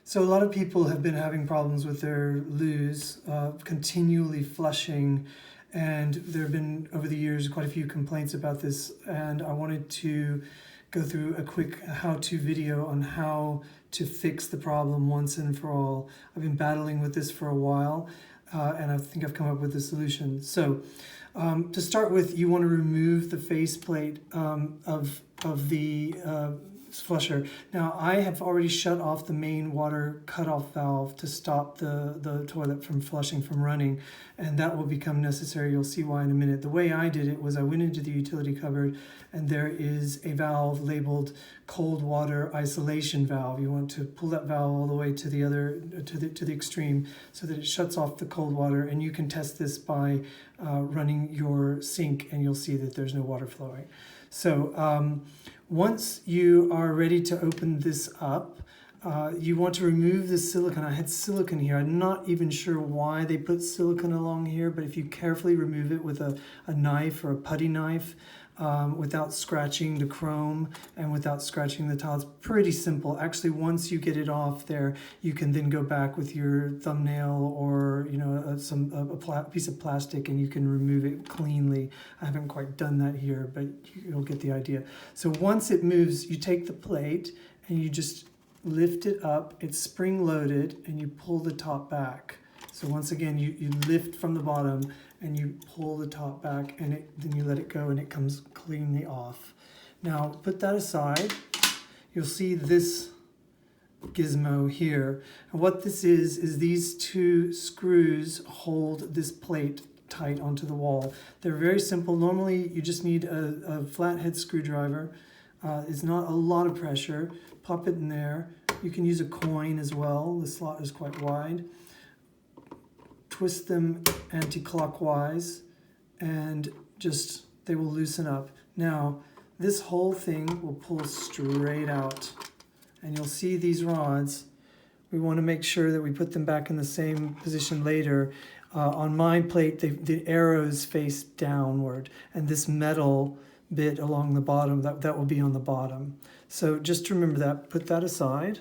So a lot of people have been having problems with their loos, continually flushing, and there have been, over the years, quite a few complaints about this, and I wanted to go through a quick how-to video on how to fix the problem once and for all. I've been battling with this for a while, and I think I've come up with a solution. So, to start with, you want to remove the faceplate of the flusher. Now, I have already shut off the main water cutoff valve to stop the toilet from flushing, from running, and that will become necessary. You'll see why in a minute. The way I did it was I went into the utility cupboard, and there is a valve labeled cold water isolation valve. You want to pull that valve all the way to the other to the extreme so that it shuts off the cold water, and you can test this by running your sink, and you'll see that there's no water flowing. So once you are ready to open this up, you want to remove the silicone. I had silicone here. I'm not even sure why they put silicone along here, but if you carefully remove it with a knife or a putty knife, without scratching the chrome and without scratching the tile, it's pretty simple. Actually, once you get it off there, you can then go back with your thumbnail or a piece of plastic, and you can remove it cleanly. I haven't quite done that here, but you'll get the idea. So once it moves, you take the plate and you just lift it up. It's spring-loaded, and you pull the top back. So once again, you lift from the bottom and you pull the top back, and then you let it go, and it comes cleanly off. Now, put that aside. You'll see this gizmo here. And what this is these two screws hold this plate tight onto the wall. They're very simple. Normally, you just need a flathead screwdriver. It's not a lot of pressure. Pop it in there. You can use a coin as well. The slot is quite wide. Twist them anti-clockwise, and they will loosen up. Now, this whole thing will pull straight out, and you'll see these rods. We want to make sure that we put them back in the same position later. On my plate, the arrows face downward, and this metal bit along the bottom, that will be on the bottom. So just remember that. Put that aside.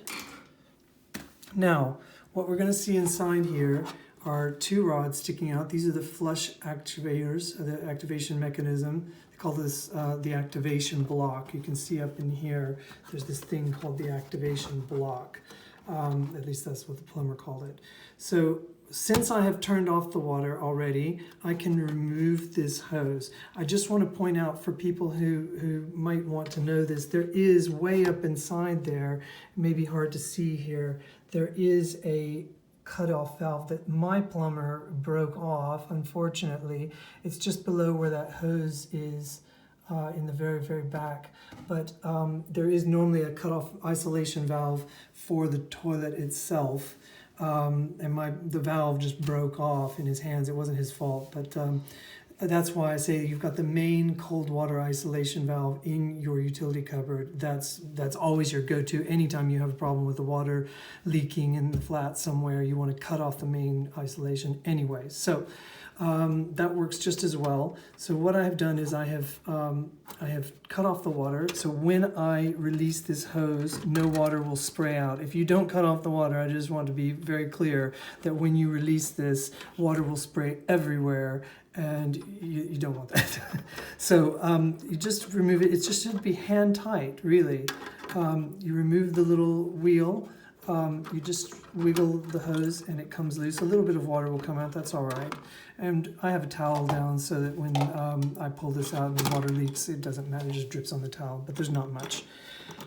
Now, what we're going to see inside here are two rods sticking out. These are the flush activators, the activation mechanism. They call this the activation block. You can see up in here, there's this thing called the activation block. At least that's what the plumber called it. So since I have turned off the water already, I can remove this hose. I just want to point out for people who might want to know this, there is way up inside there, it may be hard to see here, there is a cutoff valve that my plumber broke off, unfortunately. It's just below where that hose is in the very, very back. But there is normally a cutoff isolation valve for the toilet itself. And the valve just broke off in his hands. It wasn't his fault, but that's why I say you've got the main cold water isolation valve in your utility cupboard. That's always your go-to. Anytime you have a problem with the water leaking in the flat somewhere, you want to cut off the main isolation anyway. So that works just as well. So what I have done is I have cut off the water. So when I release this hose, no water will spray out. If you don't cut off the water, I just want to be very clear that when you release this, water will spray everywhere, and you don't want that. So you just remove it. It just should be hand tight, really. You remove the little wheel. You just wiggle the hose, and it comes loose. A little bit of water will come out. That's all right. And I have a towel down so that when I pull this out and the water leaks, it doesn't matter. It just drips on the towel, but there's not much.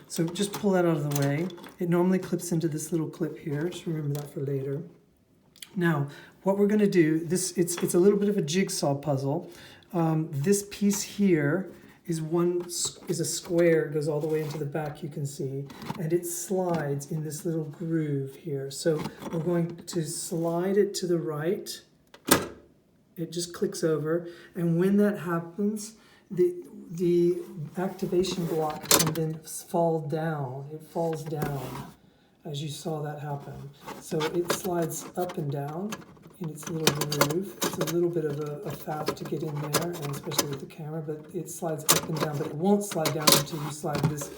So just pull that out of the way. It normally clips into this little clip here. Just remember that for later. Now, what we're going to do, it's a little bit of a jigsaw puzzle. This piece here is a square. It goes all the way into the back, you can see, and it slides in this little groove here. So we're going to slide it to the right. It just clicks over, and when that happens, the activation block can then fall down. It falls down, as you saw that happen. So it slides up and down in its little groove. It's a little bit of a faff to get in there, and especially with the camera, but it slides up and down, but it won't slide down until you slide this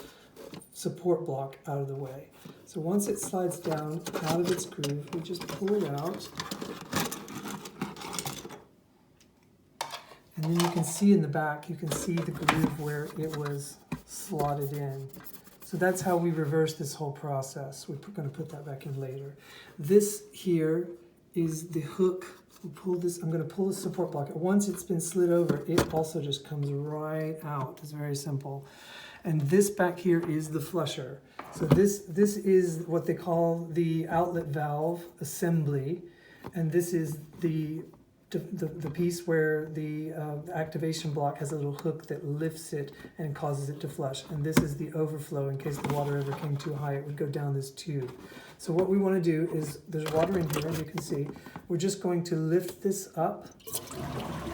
support block out of the way. So once it slides down out of its groove, we just pull it out. And then you can see in the back, you can see the groove where it was slotted in. So that's how we reverse this whole process. We're going to put that back in later. This here is the hook. We'll pull this. I'm going to pull the support block. Once it's been slid over, it also just comes right out. It's very simple. And this back here is the flusher. So this is what they call the outlet valve assembly, and this is the piece where the activation block has a little hook that lifts it and causes it to flush. And this is the overflow. In case the water ever came too high, it would go down this tube. So what we want to do is, there's water in here, as you can see. We're just going to lift this up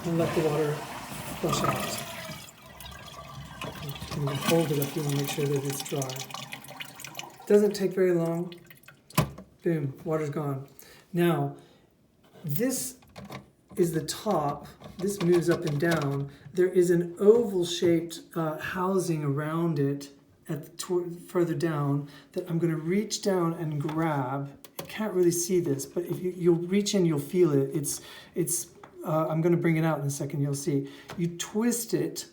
and let the water flush out. You can hold it up, you want to make sure that it's dry. Doesn't take very long. Boom, water's gone. Now, this is the top. This moves up and down. There is an oval-shaped housing around it further down that I'm going to reach down and grab. You can't really see this, but if you'll reach in, you'll feel it. I'm going to bring it out in a second. You'll see. You twist it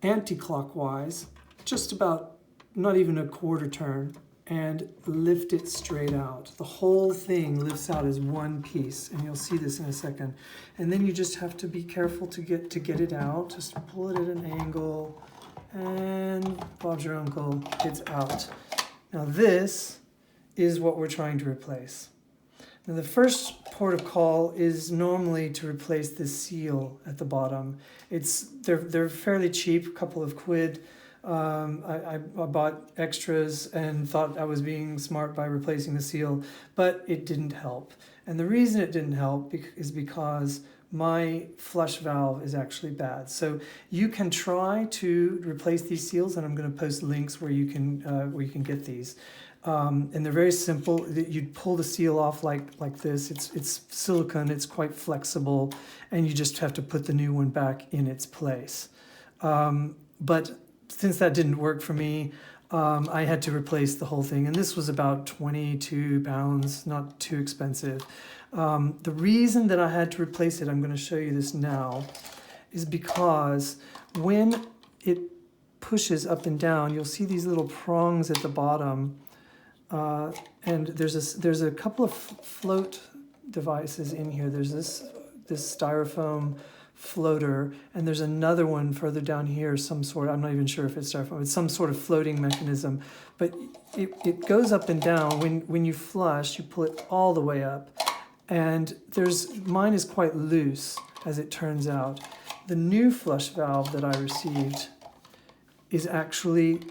anti-clockwise, just about not even a quarter turn, and lift it straight out. The whole thing lifts out as one piece, and you'll see this in a second. And then you just have to be careful to get it out. Just pull it at an angle, and Bob's your uncle, it's out. Now this is what we're trying to replace. Now the first port of call is normally to replace this seal at the bottom. They're fairly cheap, a couple of quid. I bought extras and thought I was being smart by replacing the seal, but it didn't help. And the reason it didn't help is because my flush valve is actually bad. So you can try to replace these seals, and I'm going to post links where you can get these. And they're very simple. You'd pull the seal off like this. It's silicone. It's quite flexible, and you just have to put the new one back in its place. But since that didn't work for me, I had to replace the whole thing, and this was about 22 pounds, not too expensive. The reason that I had to replace it, I'm going to show you this now, is because when it pushes up and down, you'll see these little prongs at the bottom, and there's a couple of float devices in here. There's this styrofoam floater, and there's another one further down here, some sort, I'm not even sure if it's styrofoam, it's some sort of floating mechanism, but it goes up and down. When you flush, you pull it all the way up, and mine is quite loose, as it turns out. The new flush valve that I received is actually,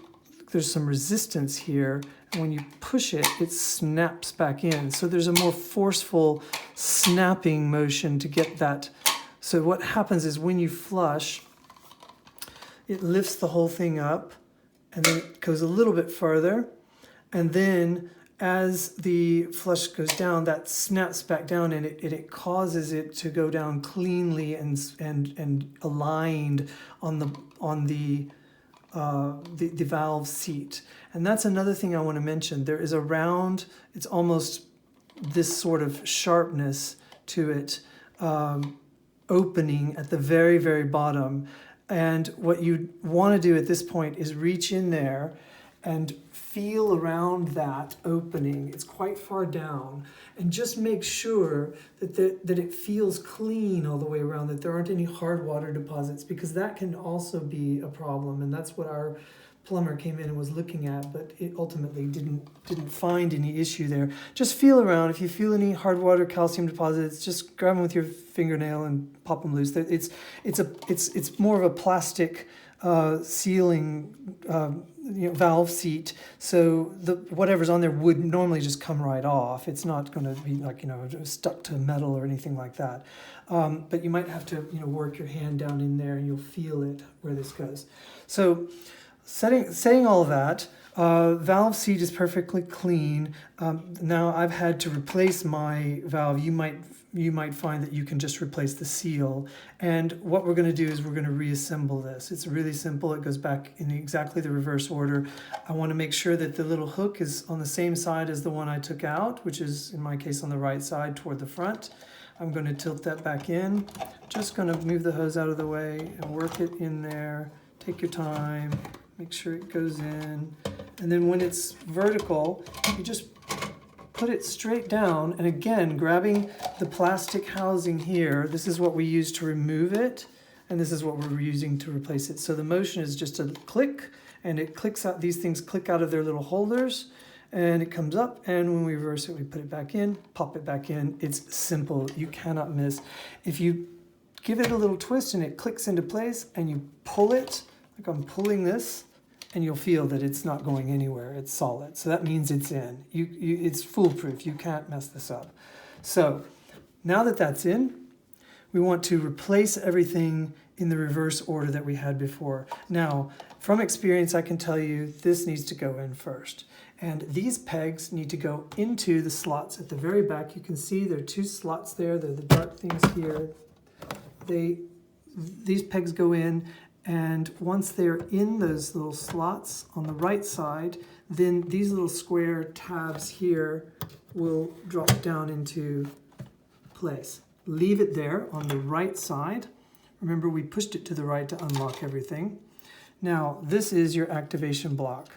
there's some resistance here, and when you push it, it snaps back in. So there's a more forceful snapping motion to get that. So what happens is when you flush, it lifts the whole thing up, and then it goes a little bit further, and then as the flush goes down, that snaps back down, and it causes it to go down cleanly and aligned on the valve seat. And that's another thing I want to mention. There is a round, it's almost this sort of sharpness to it, opening at the very, very bottom. And what you want to do at this point is reach in there and feel around that opening. It's quite far down, and just make sure that it feels clean all the way around, that there aren't any hard water deposits, because that can also be a problem. And that's what our plumber came in and was looking at, but it ultimately didn't find any issue there. Just feel around. If you feel any hard water calcium deposits, just grab them with your fingernail and pop them loose. It's more of a plastic sealing valve seat, so whatever's on there would normally just come right off. It's not going to be like stuck to metal or anything like that. But you might have to work your hand down in there, and you'll feel it where this goes. So saying all that, Valve seat is perfectly clean. Now I've had to replace my valve. You might find that you can just replace the seal. And what we're going to do is we're going to reassemble this. It's really simple. It goes back in exactly the reverse order. I want to make sure that the little hook is on the same side as the one I took out, which is in my case on the right side toward the front. I'm going to tilt that back in. Just going to move the hose out of the way and work it in there. Take your time. Make sure it goes in. And then when it's vertical, you just put it straight down. And again, grabbing the plastic housing here, this is what we use to remove it. And this is what we're using to replace it. So the motion is just a click, and it clicks out. These things click out of their little holders, and it comes up. And when we reverse it, we put it back in, pop it back in. It's simple. You cannot miss. If you give it a little twist and it clicks into place, and you pull it, like I'm pulling this, and you'll feel that it's not going anywhere. It's solid. So that means it's in. It's foolproof. You can't mess this up. So now that that's in, we want to replace everything in the reverse order that we had before. Now, from experience, I can tell you this needs to go in first. And these pegs need to go into the slots at the very back. You can see there are two slots there. They're the dark things here. These pegs go in. And once they're in those little slots on the right side, then these little square tabs here will drop down into place. Leave it there on the right side. Remember, we pushed it to the right to unlock everything. Now, this is your activation block.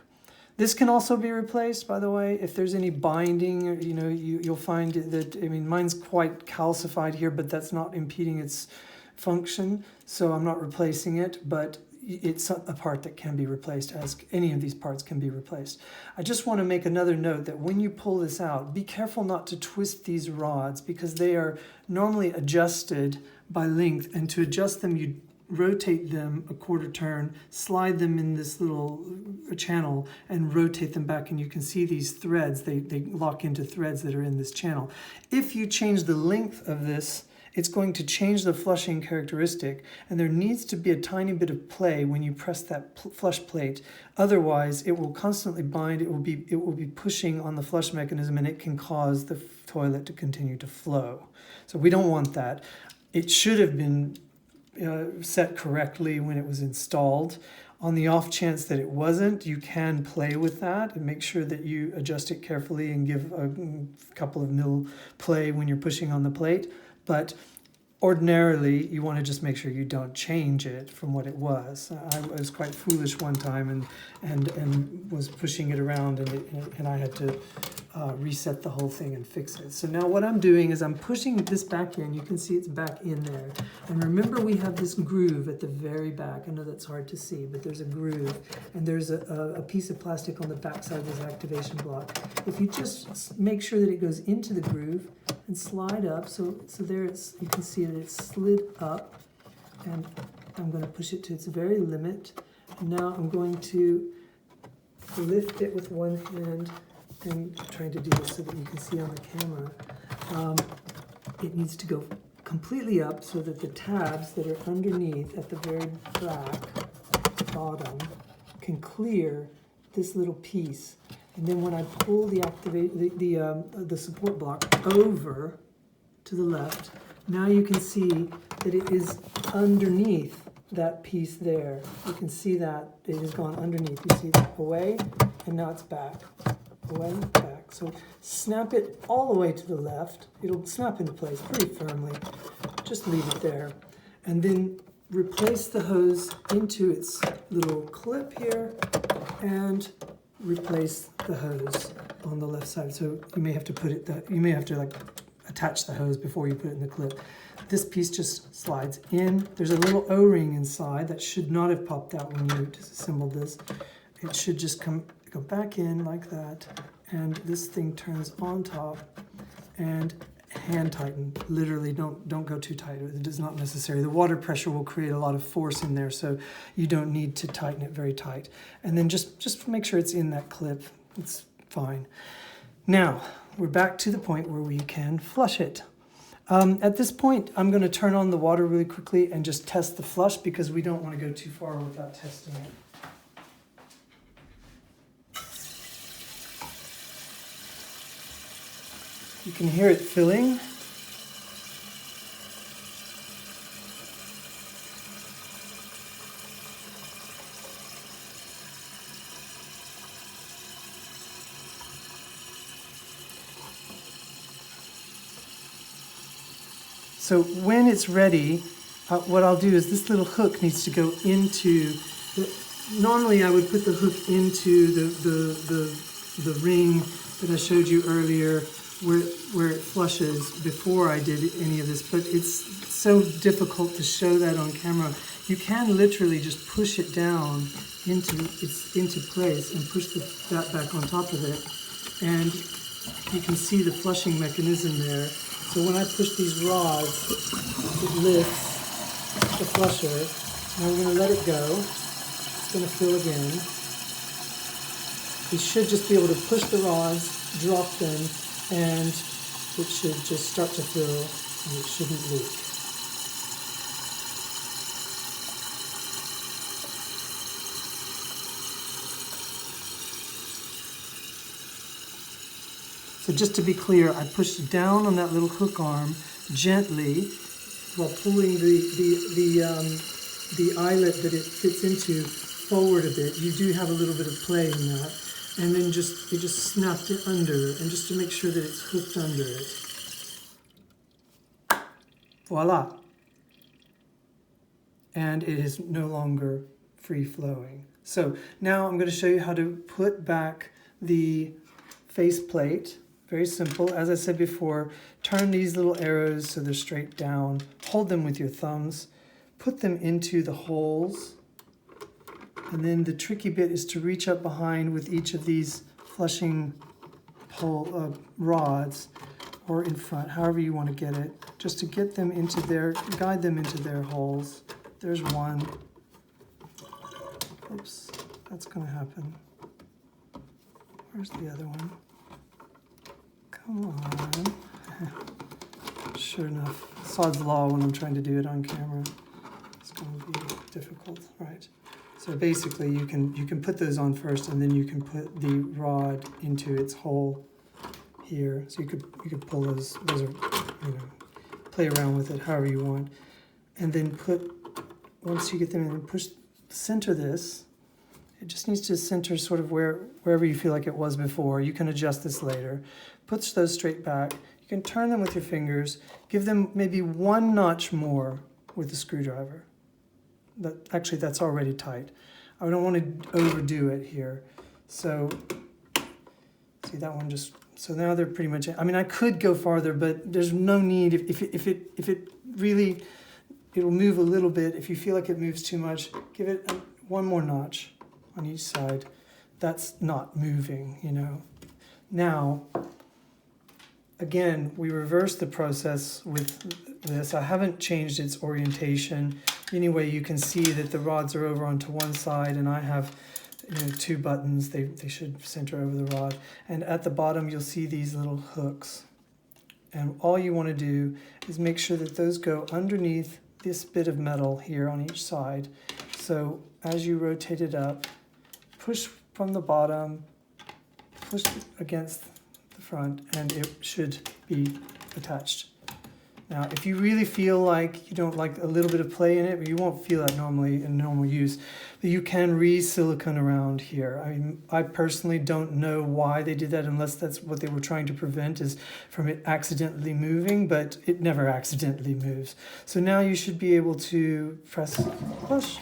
This can also be replaced, by the way, if there's any binding, you'll find that, mine's quite calcified here, but that's not impeding its function, so I'm not replacing it, but it's a part that can be replaced, as any of these parts can be replaced. I just want to make another note that when you pull this out, be careful not to twist these rods, because they are normally adjusted by length, and to adjust them you rotate them a quarter turn, slide them in this little channel, and rotate them back, and you can see these threads, they lock into threads that are in this channel. If you change the length of this, it's going to change the flushing characteristic, and there needs to be a tiny bit of play when you press that flush plate. Otherwise, it will constantly bind, it will be pushing on the flush mechanism, and it can cause the toilet to continue to flow. So we don't want that. It should have been set correctly when it was installed. On the off chance that it wasn't, you can play with that and make sure that you adjust it carefully and give a couple of mil play when you're pushing on the plate. But ordinarily, you want to just make sure you don't change it from what it was. I was quite foolish one time and was pushing it around, and I had to reset the whole thing and fix it. So now what I'm doing is I'm pushing this back in. You can see it's back in there. And remember, we have this groove at the very back. I know that's hard to see, but there's a groove. And there's a piece of plastic on the back side of this activation block. If you just make sure that it goes into the groove and slide up, so there it's, you can see that it's slid up, and I'm going to push it to its very limit. And now I'm going to lift it with one hand. I'm trying to do this so that you can see on the camera. It needs to go completely up so that the tabs that are underneath at the very back bottom can clear this little piece. And then when I pull the support block over to the left, now you can see that it is underneath that piece there. You can see that it has gone underneath. You see that away, and now it's back. Away, back. So snap it all the way to the left. It'll snap into place pretty firmly. Just leave it there. And then replace the hose into its little clip here, and replace the hose on the left side. So you may have to like attach the hose before you put it in the clip. This piece just slides in. There's a little O-ring inside that should not have popped out when you disassembled this. It should just go back in like that, and this thing turns on top, and hand tighten. Literally, don't go too tight. It is not necessary. The water pressure will create a lot of force in there, so you don't need to tighten it very tight. And then just make sure it's in that clip. It's fine. Now, we're back to the point where we can flush it. At this point, I'm going to turn on the water really quickly and just test the flush, because we don't want to go too far without testing it. You can hear it filling. So when it's ready, what I'll do is this little hook needs to go into normally I would put the hook into the ring that I showed you earlier where it flushes before I did any of this, but it's so difficult to show that on camera. You can literally just push it down into place and push that back on top of it, and you can see the flushing mechanism there. So when I push these rods, it lifts the flusher. Now we're going to let it go. It's going to fill again. You should just be able to push the rods, drop them, and it should just start to fill, and it shouldn't leak. So just to be clear, I pushed down on that little hook arm gently while pulling the eyelet that it fits into forward a bit. You do have a little bit of play in that. And then you just snapped it under, and just to make sure that it's hooked under it. Voila. And it is no longer free flowing. So now I'm going to show you how to put back the faceplate. Very simple. As I said before, turn these little arrows so they're straight down. Hold them with your thumbs. Put them into the holes. And then the tricky bit is to reach up behind with each of these flushing rods, or in front, however you want to get it, just to get them into guide them into their holes. There's one. Oops, that's going to happen. Where's the other one? Come on. Sure enough, sod's law when I'm trying to do it on camera. It's going to be difficult, right? So basically, you can put those on first, and then you can put the rod into its hole here. So you could pull those are, play around with it however you want, and then once you get them in, center this. It just needs to center sort of wherever you feel like it was before. You can adjust this later. Push those straight back. You can turn them with your fingers. Give them maybe one notch more with the screwdriver. Actually, that's already tight. I don't want to overdo it here. So, see that one just, so now they're pretty much, I mean, I could go farther, but there's no need. If it really, it'll move a little bit. If you feel like it moves too much, give it one more notch on each side. That's not moving, Now, again, we reverse the process with this. I haven't changed its orientation. Anyway, you can see that the rods are over onto one side, and I have two buttons. They should center over the rod. And at the bottom, you'll see these little hooks. And all you want to do is make sure that those go underneath this bit of metal here on each side. So as you rotate it up, push from the bottom, push against the front, and it should be attached. Now, if you really feel like you don't like a little bit of play in it, but you won't feel that normally in normal use, but you can re-silicone around here. I mean, I personally don't know why they did that, unless that's what they were trying to prevent, is from it accidentally moving, but it never accidentally moves. So now you should be able to press push,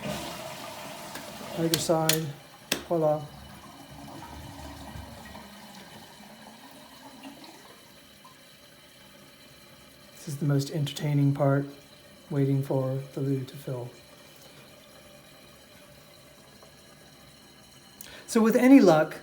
either side, voila. This is the most entertaining part, waiting for the loo to fill. So with any luck,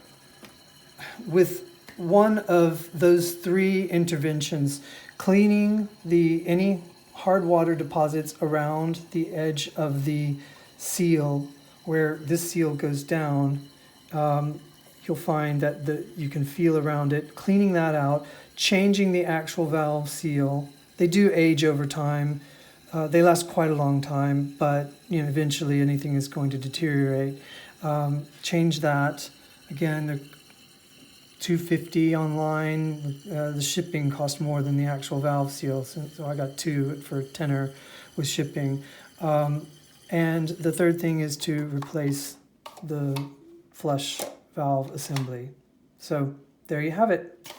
with one of those three interventions, cleaning any hard water deposits around the edge of the seal, where this seal goes down, you'll find that you can feel around it, cleaning that out, changing the actual valve seal. They do age over time. They last quite a long time, but eventually anything is going to deteriorate. Change that. Again, $2.50 online. The shipping cost more than the actual valve seal, so I got two for $10 with shipping. And the third thing is to replace the flush valve assembly. So there you have it.